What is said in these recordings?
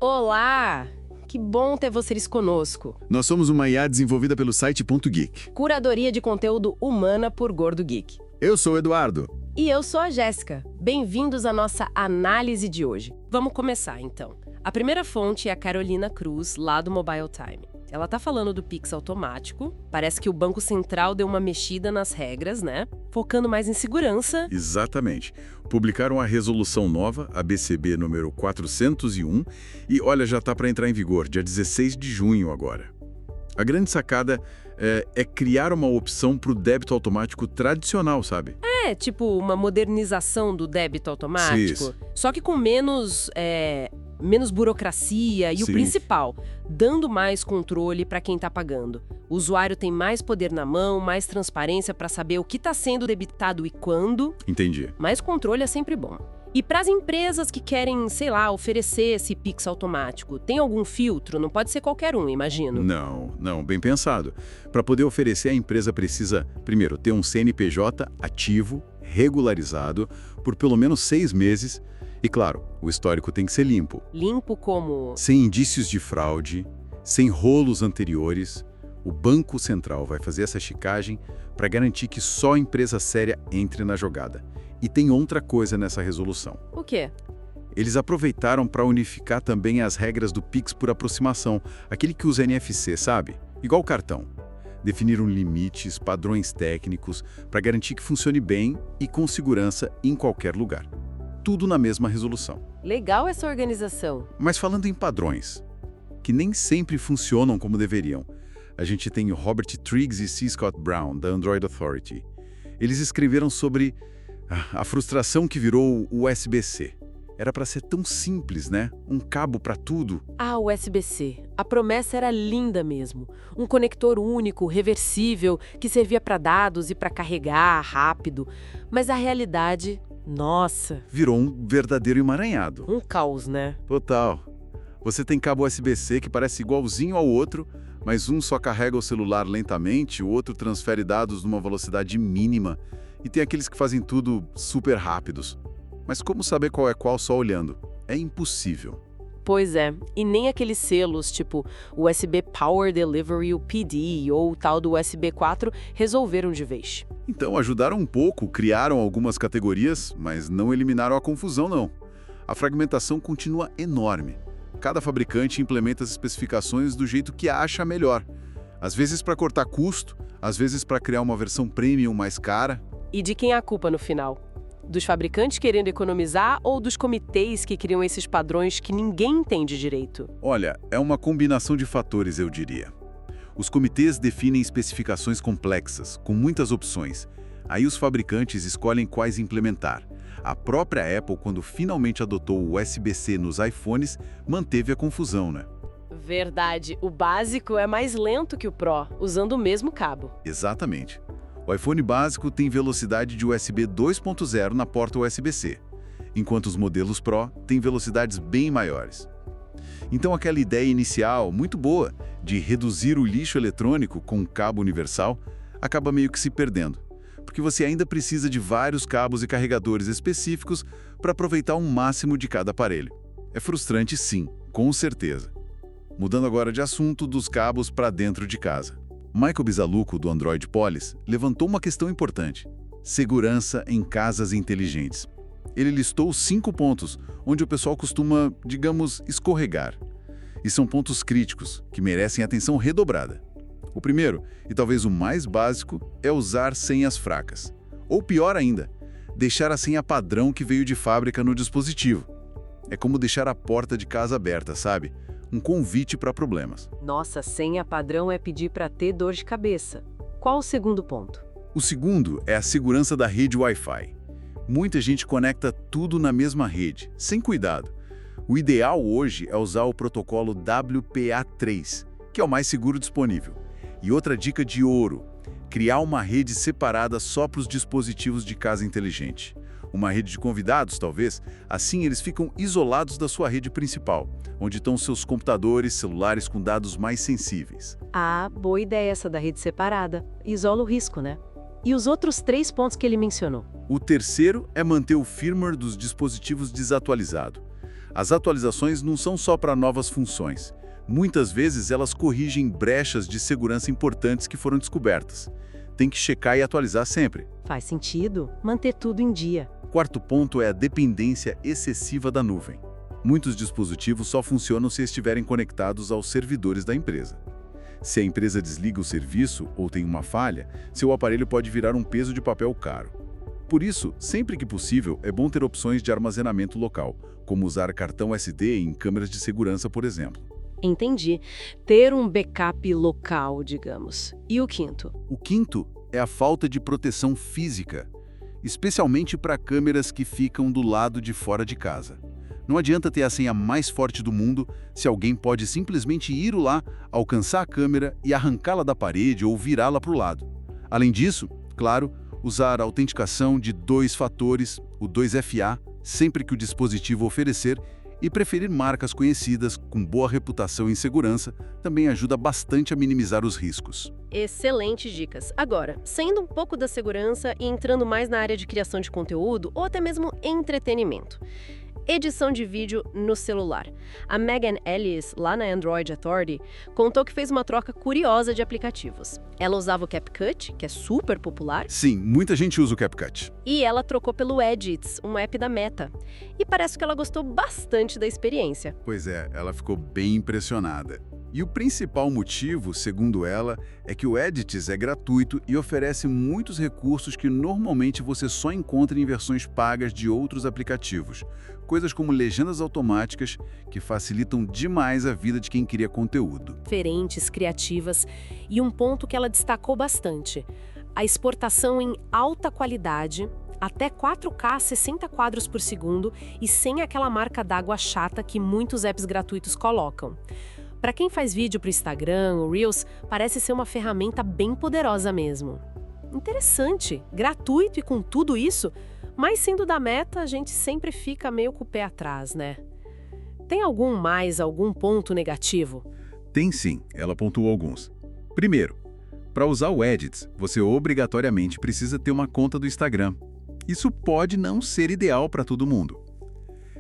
Olá! Que bom ter vocês conosco. Nós somos uma IA desenvolvida pelo site Ponto Geek. Curadoria de conteúdo humana por Gordo Geek. Eu sou o Eduardo. E eu sou a Jéssica. Bem-vindos à nossa análise de hoje. Vamos começar, então. A primeira fonte é a Carolina Cruz, lá do Mobile Time. Ela tá falando do Pix automático. Parece que o Banco Central deu uma mexida nas regras, né? Focando mais em segurança. Exatamente. Publicaram a resolução nova, a BCB número 401, e olha, já tá para entrar em vigor, dia 16 de junho agora. A grande sacada é criar uma opção para o débito automático tradicional, sabe? É, tipo uma modernização do débito automático. Isso. Só que com menos burocracia e o Sim. principal, dando mais controle para quem está pagando. O usuário tem mais poder na mão, mais transparência para saber o que está sendo debitado e quando. Entendi. Mais controle é sempre bom. E para as empresas que querem, sei lá, oferecer esse Pix automático, tem algum filtro? Não pode ser qualquer um, imagino. Não, bem pensado. Para poder oferecer, a empresa precisa, primeiro, ter um CNPJ ativo, regularizado, por pelo menos 6 meses. E claro, o histórico tem que ser limpo. Limpo como... Sem indícios de fraude, sem rolos anteriores. O Banco Central vai fazer essa checagem para garantir que só a empresa séria entre na jogada. E tem outra coisa nessa resolução. O quê? Eles aproveitaram para unificar também as regras do Pix por aproximação, aquele que usa NFC, sabe? Igual o cartão. Definiram limites, padrões técnicos, para garantir que funcione bem e com segurança em qualquer lugar. Tudo na mesma resolução. Legal essa organização. Mas falando em padrões, que nem sempre funcionam como deveriam, a gente tem o Robert Triggs e C. Scott Brown, da Android Authority. Eles escreveram sobre a frustração que virou o USB-C. Era para ser tão simples, né? Um cabo para tudo. Ah, o USB-C. A promessa era linda mesmo. Um conector único, reversível, que servia para dados e para carregar rápido. Mas a realidade, nossa, Virou um verdadeiro emaranhado. um caos, né? Total. Você tem cabo USB-C que parece igualzinho ao outro, mas um só carrega o celular lentamente, o outro transfere dados numa velocidade mínima, e tem aqueles que fazem tudo super rápidos. Mas como saber qual é qual só olhando? É impossível. Pois é, e nem aqueles selos tipo USB Power Delivery, o PD, ou o tal do USB 4 resolveram de vez. Então ajudaram um pouco, criaram algumas categorias, mas não eliminaram a confusão não. A fragmentação continua enorme. Cada fabricante implementa as especificações do jeito que acha melhor. Às vezes para cortar custo, às vezes para criar uma versão premium mais cara. E de quem é a culpa no final? Dos fabricantes querendo economizar ou dos comitês que criam esses padrões que ninguém entende direito? Olha, é uma combinação de fatores, eu diria. Os comitês definem especificações complexas, com muitas opções. Aí os fabricantes escolhem quais implementar. A própria Apple, quando finalmente adotou o USB-C nos iPhones, manteve a confusão, né? Verdade, o básico é mais lento que o Pro, usando o mesmo cabo. Exatamente. O iPhone básico tem velocidade de USB 2.0 na porta USB-C, enquanto os modelos Pro têm velocidades bem maiores. Então aquela ideia inicial, muito boa, de reduzir o lixo eletrônico com um cabo universal, acaba meio que se perdendo, porque você ainda precisa de vários cabos e carregadores específicos para aproveitar um máximo de cada aparelho. É frustrante sim, com certeza. Mudando agora de assunto dos cabos para dentro de casa. Michael Bisaluco, do Android Policy, levantou uma questão importante: segurança em casas inteligentes. Ele listou 5 pontos onde o pessoal costuma, digamos, escorregar. E são pontos críticos, que merecem atenção redobrada. O primeiro, e talvez o mais básico, é usar senhas fracas. Ou pior ainda, deixar a senha padrão que veio de fábrica no dispositivo. É como deixar a porta de casa aberta, sabe? Um convite para problemas. Nossa, senha padrão é pedir para ter dor de cabeça. Qual o segundo ponto? O segundo é a segurança da rede Wi-Fi. Muita gente conecta tudo na mesma rede, sem cuidado. O ideal hoje é usar o protocolo WPA3, que é o mais seguro disponível. E outra dica de ouro: criar uma rede separada só para os dispositivos de casa inteligente. Uma rede de convidados, talvez, assim eles ficam isolados da sua rede principal, onde estão seus computadores, celulares com dados mais sensíveis. Ah, boa ideia essa da rede separada. Isola o risco, né? E os outros 3 pontos que ele mencionou? O terceiro é manter o firmware dos dispositivos desatualizado. As atualizações não são só para novas funções. Muitas vezes elas corrigem brechas de segurança importantes que foram descobertas. Tem que checar e atualizar sempre. Faz sentido manter tudo em dia. Quarto ponto é a dependência excessiva da nuvem. Muitos dispositivos só funcionam se estiverem conectados aos servidores da empresa. Se a empresa desliga o serviço ou tem uma falha, seu aparelho pode virar um peso de papel caro. Por isso, sempre que possível, é bom ter opções de armazenamento local, como usar cartão SD em câmeras de segurança, por exemplo. Entendi. Ter um backup local, digamos. E o quinto? O quinto é a falta de proteção física, especialmente para câmeras que ficam do lado de fora de casa. Não adianta ter a senha mais forte do mundo se alguém pode simplesmente ir lá, alcançar a câmera e arrancá-la da parede ou virá-la para o lado. Além disso, claro, usar a autenticação de 2 fatores, o 2FA, sempre que o dispositivo oferecer, e preferir marcas conhecidas com boa reputação em segurança também ajuda bastante a minimizar os riscos. Excelentes dicas. Agora, saindo um pouco da segurança e entrando mais na área de criação de conteúdo ou até mesmo entretenimento. Edição de vídeo no celular. A Megan Ellis, lá na Android Authority, contou que fez uma troca curiosa de aplicativos. Ela usava o CapCut, que é super popular. Sim, muita gente usa o CapCut. E ela trocou pelo Edits, um app da Meta. E parece que ela gostou bastante da experiência. Pois é, ela ficou bem impressionada. E o principal motivo, segundo ela, é que o Edits é gratuito e oferece muitos recursos que normalmente você só encontra em versões pagas de outros aplicativos. Coisas como legendas automáticas, que facilitam demais a vida de quem cria conteúdo. Diferentes, criativas, e um ponto que ela destacou bastante: a exportação em alta qualidade, até 4K 60 quadros por segundo e sem aquela marca d'água chata que muitos apps gratuitos colocam. Para quem faz vídeo para o Instagram, o Reels, parece ser uma ferramenta bem poderosa mesmo. Interessante, gratuito e com tudo isso, mas sendo da Meta, a gente sempre fica meio com o pé atrás, né? Tem algum ponto negativo? Tem sim, ela pontuou alguns. Primeiro, para usar o Edits, você obrigatoriamente precisa ter uma conta do Instagram. Isso pode não ser ideal para todo mundo.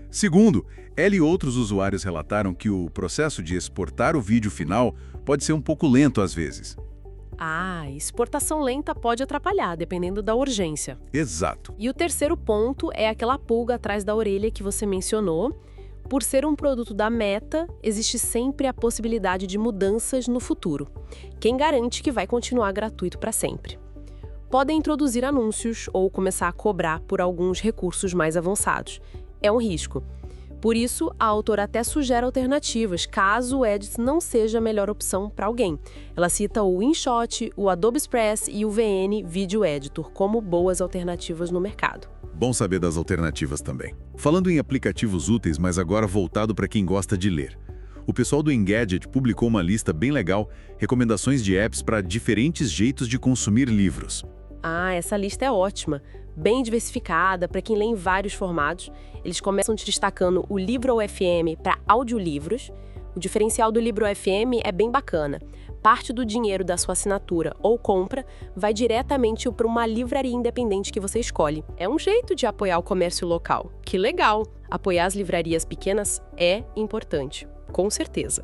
Segundo, ela e outros usuários relataram que o processo de exportar o vídeo final pode ser um pouco lento às vezes. Exportação lenta pode atrapalhar, dependendo da urgência. Exato. E o terceiro ponto é aquela pulga atrás da orelha que você mencionou. Por ser um produto da Meta, existe sempre a possibilidade de mudanças no futuro. Quem garante que vai continuar gratuito para sempre? Podem introduzir anúncios ou começar a cobrar por alguns recursos mais avançados. É um risco. Por isso, a autora até sugere alternativas, caso o Edits não seja a melhor opção para alguém. Ela cita o InShot, o Adobe Express e o VN Video Editor como boas alternativas no mercado. Bom saber das alternativas também. Falando em aplicativos úteis, mas agora voltado para quem gosta de ler. O pessoal do Engadget publicou uma lista bem legal, recomendações de apps para diferentes jeitos de consumir livros. Essa lista é ótima. Bem diversificada, para quem lê em vários formatos. Eles começam te destacando o Libro FM para audiolivros. O diferencial do Libro FM é bem bacana. Parte do dinheiro da sua assinatura ou compra vai diretamente para uma livraria independente que você escolhe. É um jeito de apoiar o comércio local. Que legal! Apoiar as livrarias pequenas é importante, com certeza.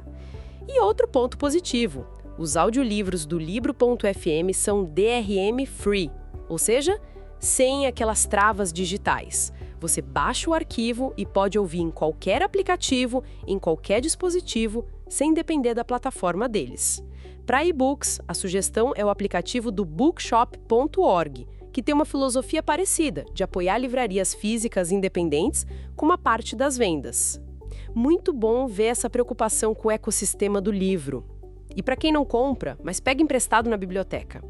E outro ponto positivo: os audiolivros do Libro.fm são DRM Free, ou seja, sem aquelas travas digitais. Você baixa o arquivo e pode ouvir em qualquer aplicativo, em qualquer dispositivo, sem depender da plataforma deles. Para e-books, a sugestão é o aplicativo do bookshop.org, que tem uma filosofia parecida, de apoiar livrarias físicas independentes com uma parte das vendas. Muito bom ver essa preocupação com o ecossistema do livro. E para quem não compra, mas pega emprestado na biblioteca.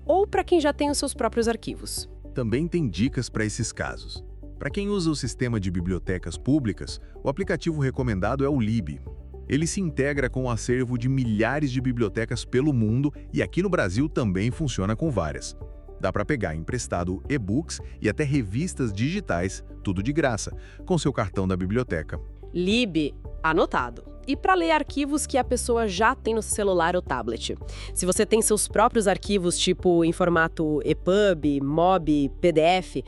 Ou para quem já tem os seus próprios arquivos. Também tem dicas para esses casos. Para quem usa o sistema de bibliotecas públicas, o aplicativo recomendado é o Lib. Ele se integra com o acervo de milhares de bibliotecas pelo mundo e aqui no Brasil também funciona com várias. Dá para pegar emprestado e-books e até revistas digitais, tudo de graça, com seu cartão da biblioteca. Lib, anotado. e para ler arquivos que a pessoa já tem no celular ou tablet. Se você tem seus próprios arquivos, tipo em formato EPUB, MOB, PDF,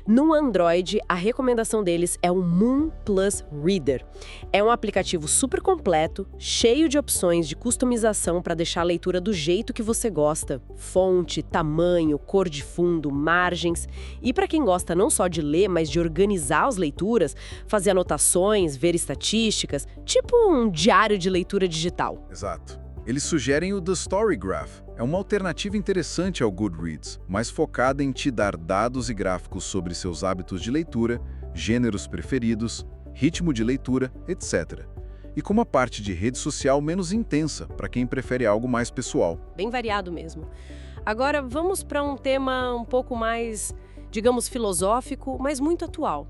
no Android, a recomendação deles é o Moon Plus Reader. É um aplicativo super completo, cheio de opções de customização para deixar a leitura do jeito que você gosta. Fonte, tamanho, cor de fundo, margens. E para quem gosta não só de ler, mas de organizar as leituras, fazer anotações, ver estatísticas, tipo um diário de leitura digital. Exato. Eles sugerem o The Story Graph. É uma alternativa interessante ao Goodreads, mas focada em te dar dados e gráficos sobre seus hábitos de leitura, gêneros preferidos, ritmo de leitura, etc. E com uma parte de rede social menos intensa, para quem prefere algo mais pessoal. Bem variado mesmo. Agora, vamos para um tema um pouco mais, digamos, filosófico, mas muito atual.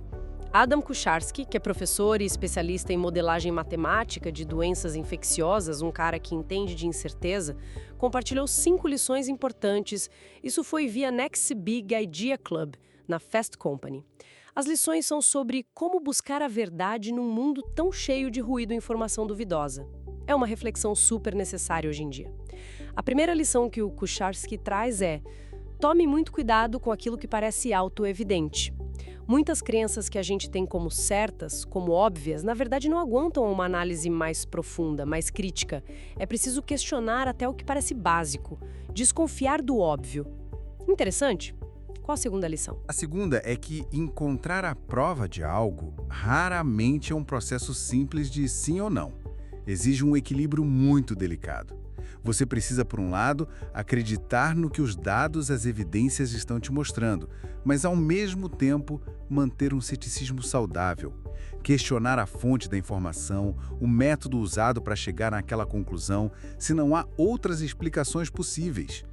Adam Kucharski, que é professor e especialista em modelagem matemática de doenças infecciosas, um cara que entende de incerteza, compartilhou 5 lições importantes. Isso foi via Next Big Idea Club, na Fast Company. As lições são sobre como buscar a verdade num mundo tão cheio de ruído e informação duvidosa. É uma reflexão super necessária hoje em dia. A primeira lição que o Kucharski traz é: tome muito cuidado com aquilo que parece autoevidente. Muitas crenças que a gente tem como certas, como óbvias, na verdade não aguentam uma análise mais profunda, mais crítica. É preciso questionar até o que parece básico, desconfiar do óbvio. Interessante? Qual a segunda lição? A segunda é que encontrar a prova de algo raramente é um processo simples de sim ou não. Exige um equilíbrio muito delicado. Você precisa, por um lado, acreditar no que os dados, as evidências estão te mostrando, mas, ao mesmo tempo, manter um ceticismo saudável. Questionar a fonte da informação, o método usado para chegar naquela conclusão, se não há outras explicações possíveis.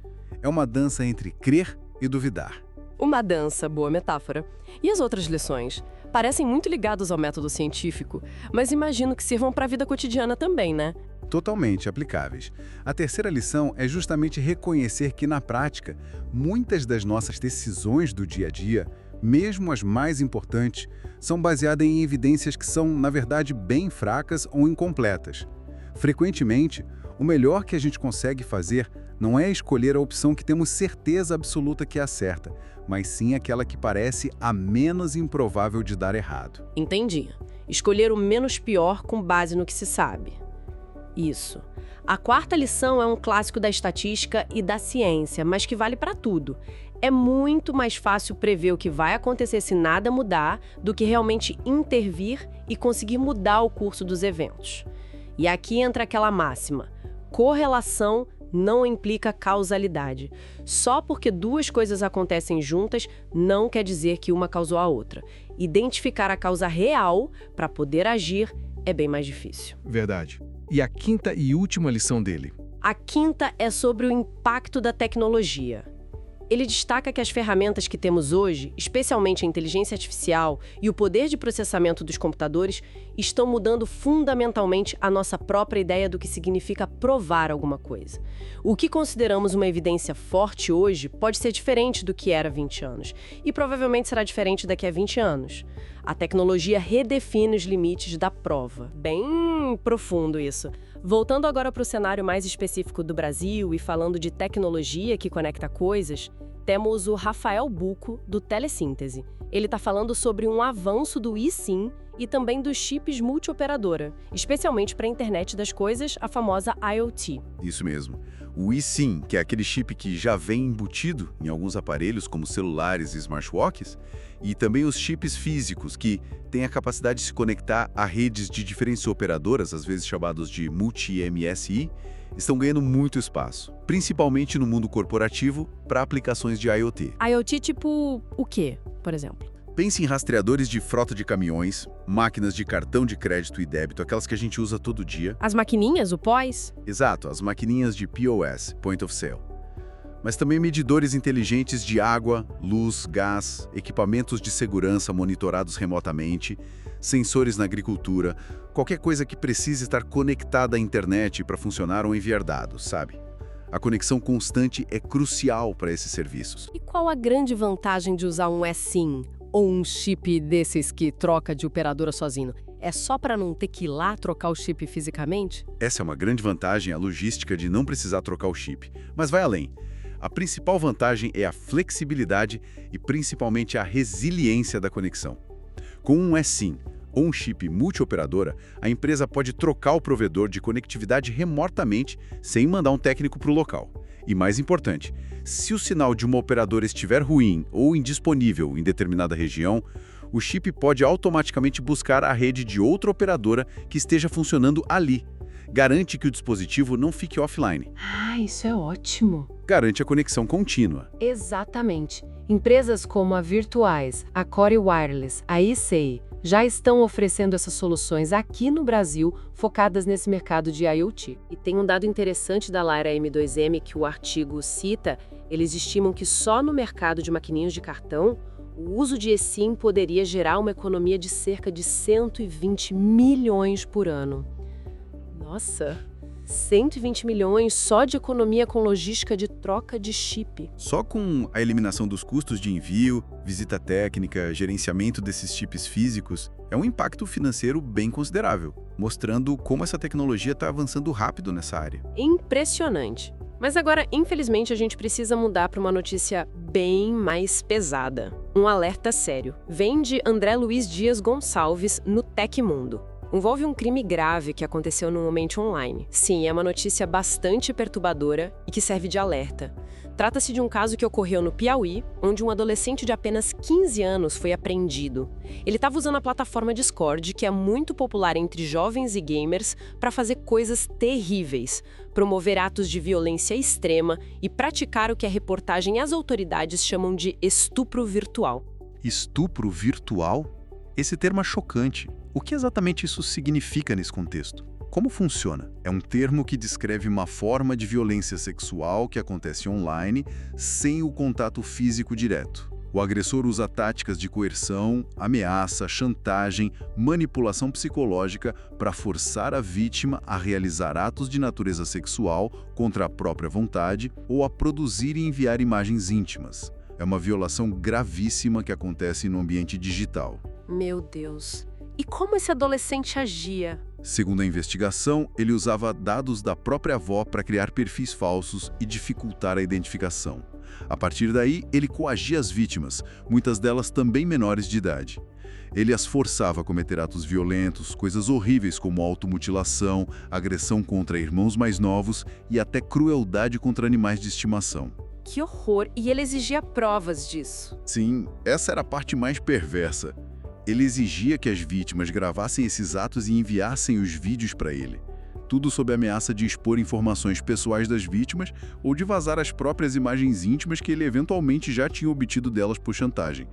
É uma dança entre crer e duvidar. Uma dança, boa metáfora. E as outras lições? Parecem muito ligadas ao método científico, mas imagino que sirvam para a vida cotidiana também, né? Totalmente aplicáveis. A terceira lição é justamente reconhecer que, na prática, muitas das nossas decisões do dia a dia, mesmo as mais importantes, são baseadas em evidências que são, na verdade, bem fracas ou incompletas. Frequentemente, o melhor que a gente consegue fazer não é escolher a opção que temos certeza absoluta que é a certa, mas sim aquela que parece a menos improvável de dar errado. Entendi. Escolher o menos pior com base no que se sabe. Isso. A quarta lição é um clássico da estatística e da ciência, mas que vale para tudo. É muito mais fácil prever o que vai acontecer se nada mudar do que realmente intervir e conseguir mudar o curso dos eventos. E aqui entra aquela máxima: correlação não implica causalidade. Só porque duas coisas acontecem juntas não quer dizer que uma causou a outra. Identificar a causa real para poder agir é bem mais difícil. Verdade. E a quinta e última lição dele? A quinta é sobre o impacto da tecnologia. Ele destaca que as ferramentas que temos hoje, especialmente a inteligência artificial e o poder de processamento dos computadores, estão mudando fundamentalmente a nossa própria ideia do que significa provar alguma coisa. O que consideramos uma evidência forte hoje pode ser diferente do que era há 20 anos, e provavelmente será diferente daqui a 20 anos. A tecnologia redefine os limites da prova. Bem profundo isso. Voltando agora para o cenário mais específico do Brasil e falando de tecnologia que conecta coisas, temos o Rafael Bucco, do Telesíntese. Ele está falando sobre um avanço do eSIM e também dos chips multioperadora, especialmente para a internet das coisas, a famosa IoT. Isso mesmo. O eSIM, que é aquele chip que já vem embutido em alguns aparelhos como celulares e smartwatches, e também os chips físicos, que têm a capacidade de se conectar a redes de diferentes operadoras, às vezes chamados de multi-MSI, estão ganhando muito espaço, principalmente no mundo corporativo, para aplicações de IoT. IoT tipo o quê, por exemplo? Pense em rastreadores de frota de caminhões, máquinas de cartão de crédito e débito, aquelas que a gente usa todo dia. As maquininhas, o POS? Exato, as maquininhas de POS, Point of Sale. Mas também medidores inteligentes de água, luz, gás, equipamentos de segurança monitorados remotamente, sensores na agricultura, qualquer coisa que precise estar conectada à internet para funcionar ou enviar dados, sabe? A conexão constante é crucial para esses serviços. E qual a grande vantagem de usar um eSIM ou um chip desses que troca de operadora sozinho? É só para não ter que ir lá trocar o chip fisicamente? Essa é uma grande vantagem, a logística de não precisar trocar o chip. Mas vai além. A principal vantagem é a flexibilidade e principalmente a resiliência da conexão. Com um eSIM ou um chip multioperadora, a empresa pode trocar o provedor de conectividade remotamente sem mandar um técnico para o local. E mais importante, se o sinal de uma operadora estiver ruim ou indisponível em determinada região, o chip pode automaticamente buscar a rede de outra operadora que esteja funcionando ali. Garante que o dispositivo não fique offline. Ah, isso é ótimo. Garante a conexão contínua. Exatamente. Empresas como a Virtuais, a Core Wireless, a eSay, já estão oferecendo essas soluções aqui no Brasil, focadas nesse mercado de IoT. E tem um dado interessante da Lyra M2M que o artigo cita, eles estimam que só no mercado de maquininhos de cartão, o uso de eSIM poderia gerar uma economia de cerca de 120 milhões por ano. Nossa, 120 milhões só de economia com logística de troca de chip. Só com a eliminação dos custos de envio, visita técnica, gerenciamento desses chips físicos, é um impacto financeiro bem considerável, mostrando como essa tecnologia está avançando rápido nessa área. Impressionante. Mas agora, infelizmente, a gente precisa mudar para uma notícia bem mais pesada. Um alerta sério. Vem de André Luiz Dias Gonçalves no Tecmundo. Envolve um crime grave que aconteceu num ambiente online. Sim, é uma notícia bastante perturbadora e que serve de alerta. Trata-se de um caso que ocorreu no Piauí, onde um adolescente de apenas 15 anos foi apreendido. Ele estava usando a plataforma Discord, que é muito popular entre jovens e gamers, para fazer coisas terríveis, promover atos de violência extrema e praticar o que a reportagem e as autoridades chamam de estupro virtual. Estupro virtual? Esse termo é chocante. O que exatamente isso significa nesse contexto? Como funciona? É um termo que descreve uma forma de violência sexual que acontece online sem o contato físico direto. O agressor usa táticas de coerção, ameaça, chantagem, manipulação psicológica para forçar a vítima a realizar atos de natureza sexual contra a própria vontade ou a produzir e enviar imagens íntimas. É uma violação gravíssima que acontece no ambiente digital. Meu Deus. E como esse adolescente agia? Segundo a investigação, ele usava dados da própria avó para criar perfis falsos e dificultar a identificação. A partir daí, ele coagia as vítimas, muitas delas também menores de idade. Ele as forçava a cometer atos violentos, coisas horríveis como automutilação, agressão contra irmãos mais novos e até crueldade contra animais de estimação. Que horror! E ele exigia provas disso. Sim, essa era a parte mais perversa. Ele exigia que as vítimas gravassem esses atos e enviassem os vídeos para ele. Tudo sob a ameaça de expor informações pessoais das vítimas ou de vazar as próprias imagens íntimas que ele eventualmente já tinha obtido delas por chantagem.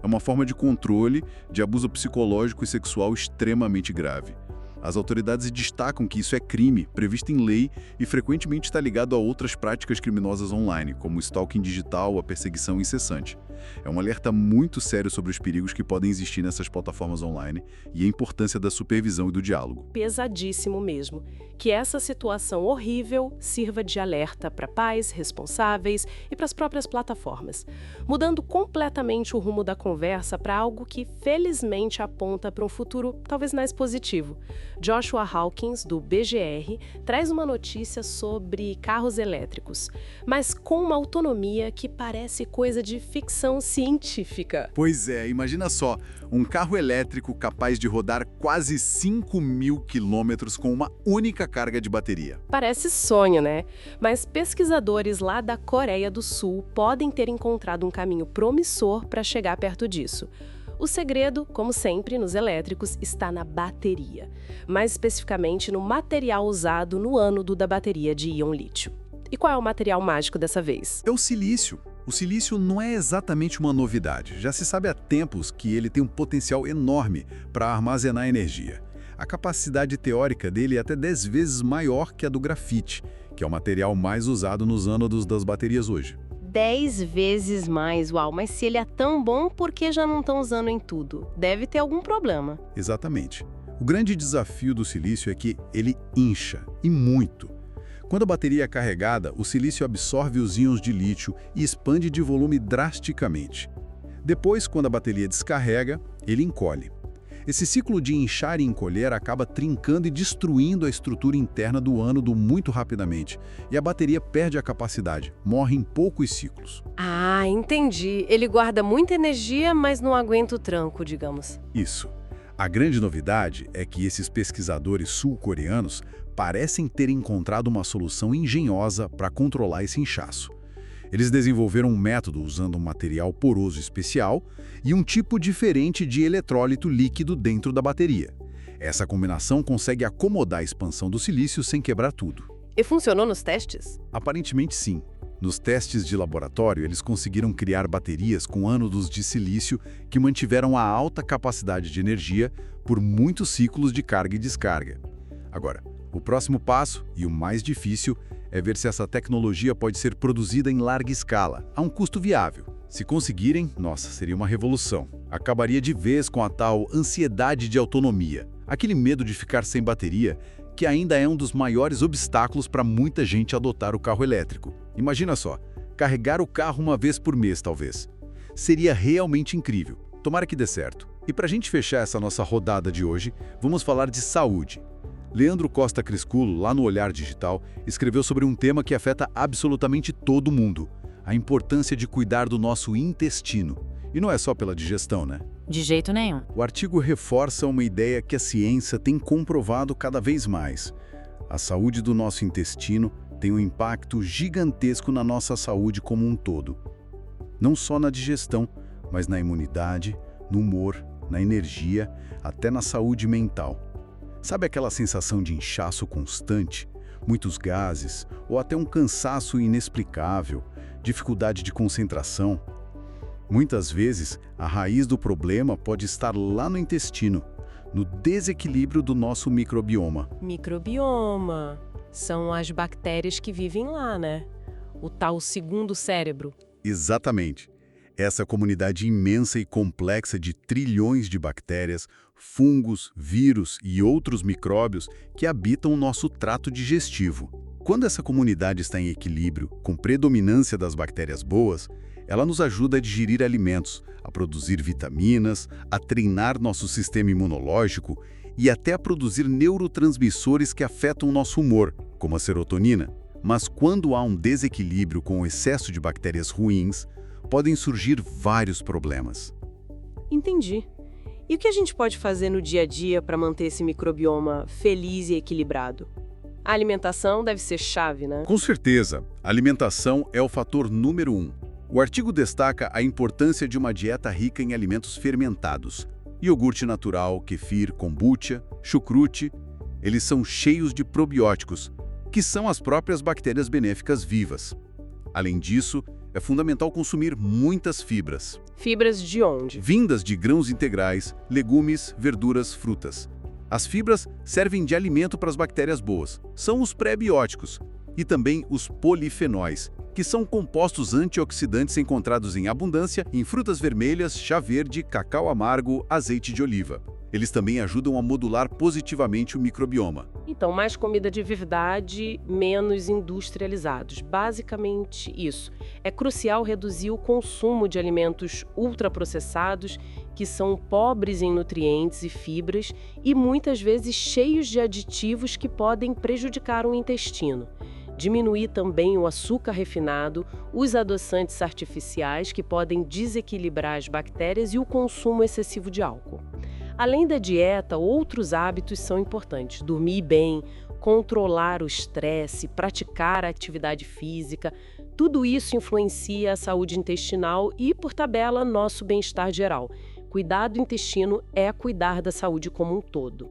É uma forma de controle, de abuso psicológico e sexual extremamente grave. As autoridades destacam que isso é crime, previsto em lei e frequentemente está ligado a outras práticas criminosas online, como o stalking digital ou a perseguição incessante. É um alerta muito sério sobre os perigos que podem existir nessas plataformas online e a importância da supervisão e do diálogo. Pesadíssimo mesmo. Que essa situação horrível sirva de alerta para pais, responsáveis e para as próprias plataformas, mudando completamente o rumo da conversa para algo que felizmente aponta para um futuro talvez mais positivo. Joshua Hawkins, do BGR, traz uma notícia sobre carros elétricos, mas com uma autonomia que parece coisa de ficção científica. Pois é, imagina só, um carro elétrico capaz de rodar quase 5.000 quilômetros com uma única carga de bateria. Parece sonho, né? Mas pesquisadores lá da Coreia do Sul podem ter encontrado um caminho promissor para chegar perto disso. O segredo, como sempre nos elétricos, está na bateria. Mais especificamente no material usado no ânodo da bateria de íon lítio. E qual é o material mágico dessa vez? É o silício. O silício não é exatamente uma novidade. Já se sabe há tempos que ele tem um potencial enorme para armazenar energia. A capacidade teórica dele é até 10 vezes maior que a do grafite, que é o material mais usado nos ânodos das baterias hoje. 10 vezes mais, uau, mas se ele é tão bom, por que já não estão usando em tudo? Deve ter algum problema. Exatamente. O grande desafio do silício é que ele incha, e muito. Quando a bateria é carregada, o silício absorve os íons de lítio e expande de volume drasticamente. Depois, quando a bateria descarrega, ele encolhe. Esse ciclo de inchar e encolher acaba trincando e destruindo a estrutura interna do ânodo muito rapidamente, e a bateria perde a capacidade, morre em poucos ciclos. Ah, entendi. Ele guarda muita energia, mas não aguenta o tranco, digamos. Isso. A grande novidade é que esses pesquisadores sul-coreanos parecem ter encontrado uma solução engenhosa para controlar esse inchaço. Eles desenvolveram um método usando um material poroso especial e um tipo diferente de eletrólito líquido dentro da bateria. Essa combinação consegue acomodar a expansão do silício sem quebrar tudo. E funcionou nos testes? Aparentemente sim. Nos testes de laboratório, eles conseguiram criar baterias com ânodos de silício que mantiveram a alta capacidade de energia por muitos ciclos de carga e descarga. Agora, o próximo passo, e o mais difícil, é ver se essa tecnologia pode ser produzida em larga escala, a um custo viável. Se conseguirem, nossa, seria uma revolução. Acabaria de vez com a tal ansiedade de autonomia, aquele medo de ficar sem bateria, que ainda é um dos maiores obstáculos para muita gente adotar o carro elétrico. Imagina só, carregar o carro uma vez por mês, talvez. Seria realmente incrível. Tomara que dê certo. E para a gente fechar essa nossa rodada de hoje, vamos falar de saúde. Leandro Costa Crisculo, lá no Olhar Digital, escreveu sobre um tema que afeta absolutamente todo mundo: a importância de cuidar do nosso intestino. E não é só pela digestão, né? De jeito nenhum. O artigo reforça uma ideia que a ciência tem comprovado cada vez mais. A saúde do nosso intestino tem um impacto gigantesco na nossa saúde como um todo. Não só na digestão, mas na imunidade, no humor, na energia, até na saúde mental. Sabe aquela sensação de inchaço constante, muitos gases ou até um cansaço inexplicável, dificuldade de concentração? Muitas vezes, a raiz do problema pode estar lá no intestino, no desequilíbrio do nosso microbioma. Microbioma. São as bactérias que vivem lá, né? O tal segundo cérebro. Exatamente. Essa comunidade imensa e complexa de trilhões de bactérias, fungos, vírus e outros micróbios que habitam o nosso trato digestivo. Quando essa comunidade está em equilíbrio, com predominância das bactérias boas, ela nos ajuda a digerir alimentos, a produzir vitaminas, a treinar nosso sistema imunológico e até a produzir neurotransmissores que afetam o nosso humor, como a serotonina. Mas quando há um desequilíbrio com o excesso de bactérias ruins, podem surgir vários problemas. Entendi. E o que a gente pode fazer no dia a dia para manter esse microbioma feliz e equilibrado? A alimentação deve ser chave, né? Com certeza, a alimentação é o fator número 1. O artigo destaca a importância de uma dieta rica em alimentos fermentados. Iogurte natural, kefir, kombucha, chucrute, eles são cheios de probióticos, que são as próprias bactérias benéficas vivas. Além disso, é fundamental consumir muitas fibras. Fibras de onde? Vindas de grãos integrais, legumes, verduras, frutas. As fibras servem de alimento para as bactérias boas. São os pré-bióticos e também os polifenóis, que são compostos antioxidantes encontrados em abundância em frutas vermelhas, chá verde, cacau amargo, azeite de oliva. Eles também ajudam a modular positivamente o microbioma. Então, mais comida de verdade, menos industrializados. Basicamente isso. É crucial reduzir o consumo de alimentos ultraprocessados, que são pobres em nutrientes e fibras e muitas vezes cheios de aditivos que podem prejudicar o intestino. Diminuir também o açúcar refinado, os adoçantes artificiais que podem desequilibrar as bactérias e o consumo excessivo de álcool. Além da dieta, outros hábitos são importantes. Dormir bem, controlar o estresse, praticar a atividade física, tudo isso influencia a saúde intestinal e, por tabela, nosso bem-estar geral. Cuidar do intestino é cuidar da saúde como um todo.